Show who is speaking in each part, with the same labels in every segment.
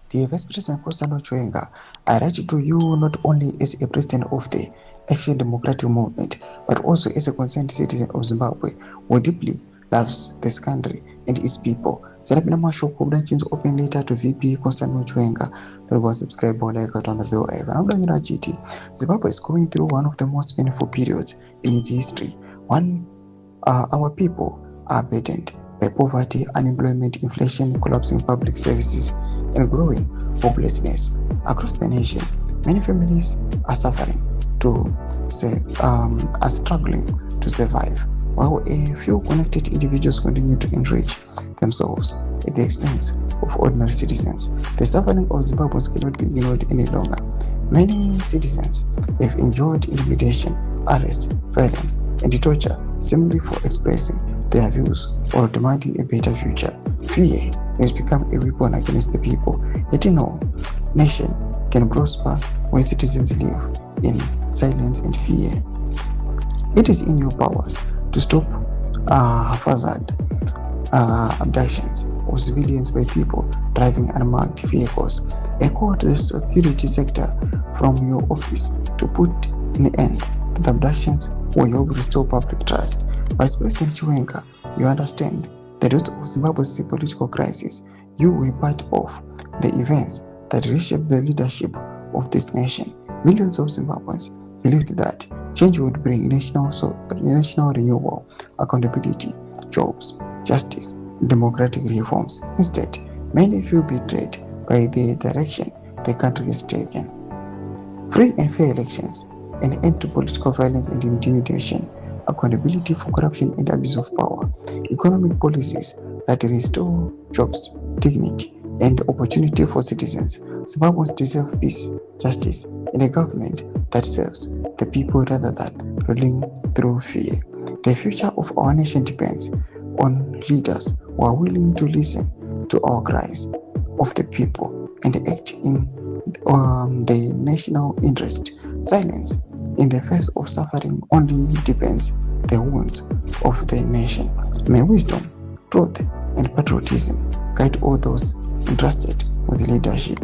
Speaker 1: Dear Vice President Chiwenga, I write to you not only as a president of the Action Democratic Movement, but also as a concerned citizen of Zimbabwe who deeply loves this country and its people. Sarapina Mashoko Branchins open letter to VP Chiwenga. That was subscribe or like on the bell icon. GT. Zimbabwe is going through one of the most painful periods in its history. Our people are burdened by poverty, unemployment, inflation, collapsing public services, and growing hopelessness across the nation. Many families are suffering are struggling to survive, while a few connected individuals continue to enrich themselves at the expense of ordinary citizens. The suffering of Zimbabweans cannot be ignored any longer. Many citizens have endured intimidation, arrest, violence, and torture simply for expressing their views or demanding a better future. Fear has become a weapon against the people. Yet no nation can prosper when citizens live in silence and fear. It is in your powers to stop haphazard abductions of civilians by people driving unmarked vehicles. A call to the security sector from your office to put an end to the abductions will help restore public trust. Vice President Chiwenga, you understand the root of Zimbabwe's political crisis. You were part of the events that reshaped the leadership of this nation. Millions of Zimbabweans believed that change would bring national renewal, accountability, jobs, justice, and democratic reforms. Instead, many feel betrayed by the direction the country has taken. Free and fair elections, an end to political violence and intimidation, accountability for corruption and abuse of power, economic policies that restore jobs, dignity, and opportunity for citizens. Zimbabweans deserve peace, justice, and a government that serves the people rather than ruling through fear. The future of our nation depends on leaders who are willing to listen to our cries of the people and act in the national interest. Silence in the face of suffering only deepens the wounds of the nation. May wisdom, truth, and patriotism guide all those entrusted with leadership.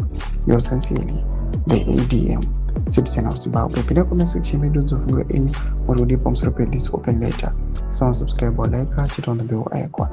Speaker 1: Yours sincerely, the ADM, citizen of Zimbabwe. Pinda comment section medo dzovhura enyu muri kudipa musoro pedhis open letter. Someone subscribe or like, hit on the bell icon.